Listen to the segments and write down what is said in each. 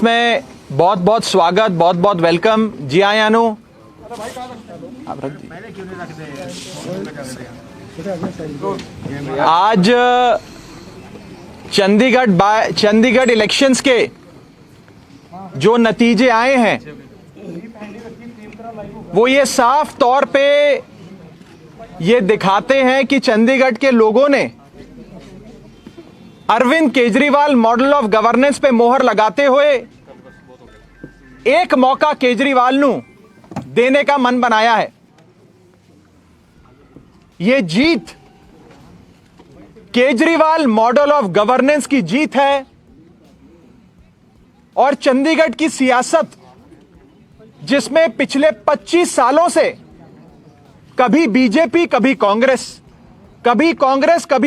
में बहुत बहुत स्वागत, बहुत बहुत वेलकम। जी हाँ यानू, आज चंडीगढ़ इलेक्शंस के जो नतीजे आए हैं वो ये साफ तौर पे ये दिखाते हैं कि चंडीगढ़ के लोगों ने Arvind Kejriwal model of governance पे मोहर लगाते हुए एक मौका केजरीवाल नू देने का मन बनाया है। ये जीत केजरीवाल मॉडल ऑफ गवर्नेंस की जीत है और चंडीगढ़ की सियासत जिसमें पिछले 25 सालों से कभी बीजेपी कभी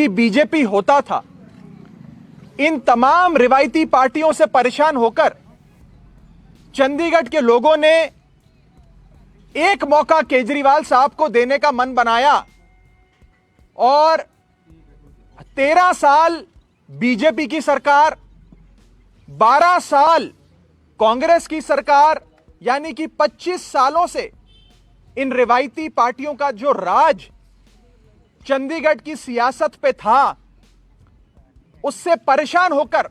बीजेपी होता था, इन तमाम रिवायती पार्टियों से परेशान होकर चंडीगढ़ के लोगों ने एक मौका केजरीवाल साहब को देने का मन बनाया और 13 साल बीजेपी की सरकार, 12 साल कांग्रेस की सरकार, यानी कि 25 सालों से इन रिवायती पार्टियों का जो राज चंडीगढ़ की सियासत पे था, उससे परेशान होकर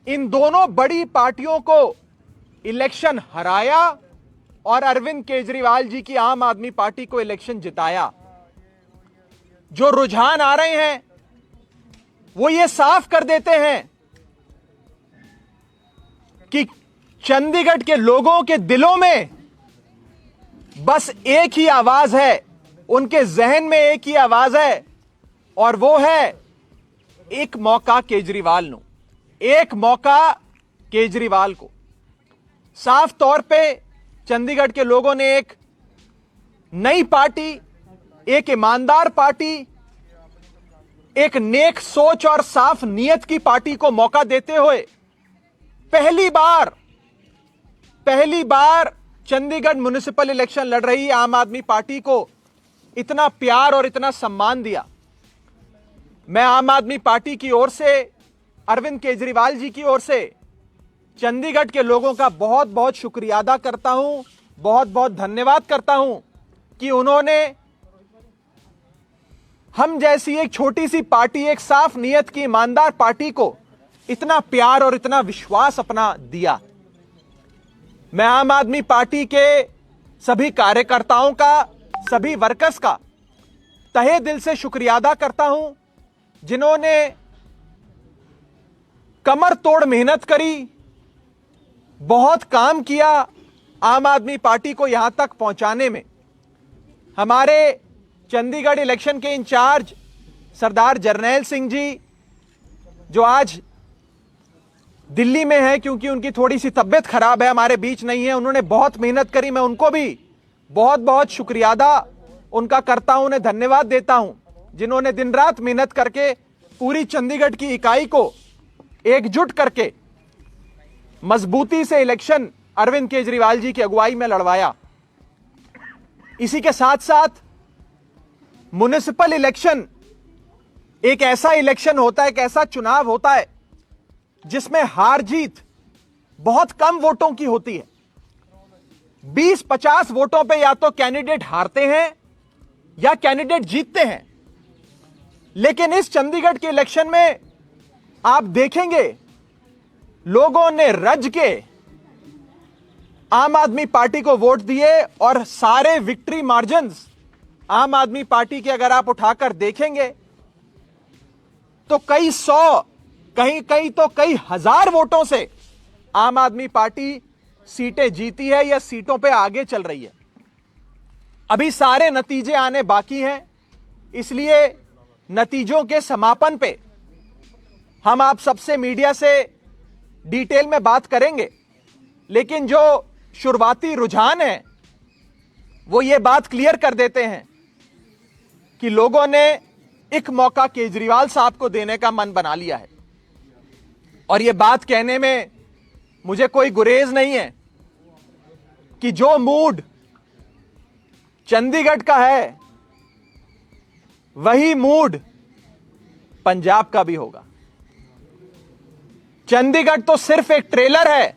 इन दोनों बड़ी पार्टियों को इलेक्शन हराया और अरविंद केजरीवाल जी की आम आदमी पार्टी को इलेक्शन जिताया। जो रुझान आ रहे हैं वो ये साफ कर देते हैं कि चंडीगढ़ के लोगों के दिलों में बस एक ही आवाज है, उनके जहन में एक ही आवाज है और वो है एक मौका केजरीवाल को। साफ तौर पे चंडीगढ़ के लोगों ने एक नई पार्टी, एक ईमानदार पार्टी, एक नेक सोच और साफ नीयत की पार्टी को मौका देते हुए पहली बार चंडीगढ़ म्युनिसिपल इलेक्शन लड़ रही आम आदमी पार्टी को इतना प्यार और इतना सम्मान दिया। मैं आम आदमी पार्टी की ओर से, अरविंद केजरीवाल जी की ओर से चंडीगढ़ के लोगों का बहुत बहुत शुक्रिया अदा करता हूं, बहुत बहुत धन्यवाद करता हूं कि उन्होंने हम जैसी एक छोटी सी पार्टी, एक साफ नीयत की ईमानदार पार्टी को इतना प्यार और इतना विश्वास अपना दिया। मैं आम आदमी पार्टी के सभी कार्यकर्ताओं का, सभी वर्कर्स का तहे दिल से शुक्रिया अदा करता हूं जिन्होंने कमर तोड़ मेहनत करी, बहुत काम किया आम आदमी पार्टी को यहां तक पहुंचाने में। हमारे चंडीगढ़ इलेक्शन के इंचार्ज सरदार जरनैल सिंह जी, जो आज दिल्ली में है क्योंकि उनकी थोड़ी सी तबीयत खराब है, हमारे बीच नहीं है, उन्होंने बहुत मेहनत करी। मैं उनको भी बहुत बहुत शुक्रिया अदा उनका करता हूं, उन्हें धन्यवाद देता हूं जिन्होंने दिन रात मेहनत करके पूरी चंडीगढ़ की इकाई को एकजुट करके मजबूती से इलेक्शन अरविंद केजरीवाल जी की अगुवाई में लड़वाया। इसी के साथ साथ म्युनिसिपल इलेक्शन एक ऐसा इलेक्शन होता है, एक ऐसा चुनाव होता है जिसमें हार जीत बहुत कम वोटों की होती है। 20-50 वोटों पे या तो कैंडिडेट हारते हैं या कैंडिडेट जीतते हैं। लेकिन इस चंडीगढ़ के इलेक्शन में आप देखेंगे लोगों ने रज के आम आदमी पार्टी को वोट दिए और सारे विक्ट्री मार्जिन्स आम आदमी पार्टी के अगर आप उठाकर देखेंगे तो कई सौ, कहीं तो कई हजार वोटों से आम आदमी पार्टी सीटें जीती है या सीटों पे आगे चल रही है। अभी सारे नतीजे आने बाकी हैं, इसलिए नतीजों के समापन पे हम आप सबसे मीडिया से डिटेल में बात करेंगे। लेकिन जो शुरुआती रुझान है वो ये बात क्लियर कर देते हैं कि लोगों ने एक मौका केजरीवाल साहब को देने का मन बना लिया है। और ये बात कहने में मुझे कोई गुरेज नहीं है कि जो मूड चंडीगढ़ का है वही मूड पंजाब का भी होगा। चंडीगढ़ तो सिर्फ एक ट्रेलर है,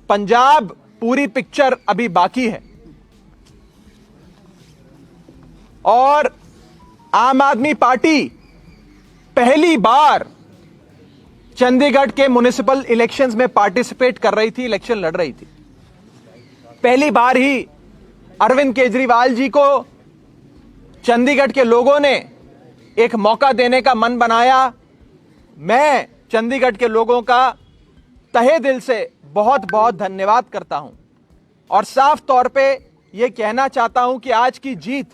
पंजाब पूरी पिक्चर अभी बाकी है। और आम आदमी पार्टी पहली बार चंडीगढ़ के म्युनिसिपल इलेक्शंस में पार्टिसिपेट कर रही थी, इलेक्शन लड़ रही थी। पहली बार ही अरविंद केजरीवाल जी को चंडीगढ़ के लोगों ने एक मौका देने का मन बनाया। मैं चंडीगढ़ के लोगों का तहे दिल से बहुत बहुत धन्यवाद करता हूं और साफ तौर पे यह कहना चाहता हूं कि आज की जीत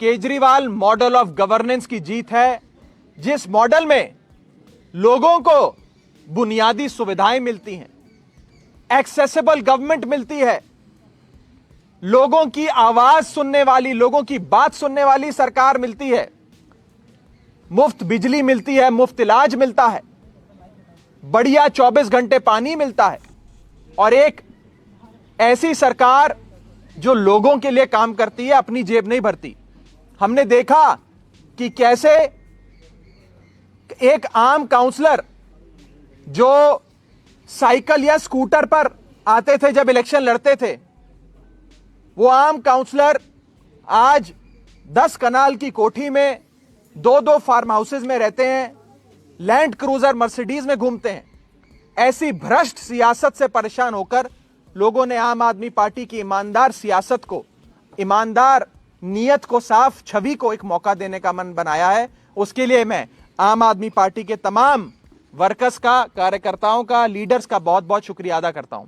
केजरीवाल मॉडल ऑफ गवर्नेंस की जीत है, जिस मॉडल में लोगों को बुनियादी सुविधाएं मिलती हैं, एक्सेसिबल गवर्नमेंट मिलती है, लोगों की आवाज सुनने वाली, लोगों की बात सुनने वाली सरकार मिलती है, मुफ्त बिजली मिलती है, मुफ्त इलाज मिलता है, बढ़िया 24 घंटे पानी मिलता है और एक ऐसी सरकार जो लोगों के लिए काम करती है, अपनी जेब नहीं भरती। हमने देखा कि कैसे एक आम काउंसलर जो साइकिल या स्कूटर पर आते थे जब इलेक्शन लड़ते थे, वो आम काउंसलर आज 10 कनाल की कोठी में, 2-2 फार्म हाउसेज में रहते हैं, लैंड क्रूजर मर्सिडीज में घूमते हैं। ऐसी भ्रष्ट सियासत से परेशान होकर लोगों ने आम आदमी पार्टी की ईमानदार सियासत को, ईमानदार नीयत को, साफ छवि को एक मौका देने का मन बनाया है। उसके लिए मैं आम आदमी पार्टी के तमाम वर्कर्स का, कार्यकर्ताओं का, लीडर्स का बहुत बहुत शुक्रिया अदा करता हूं।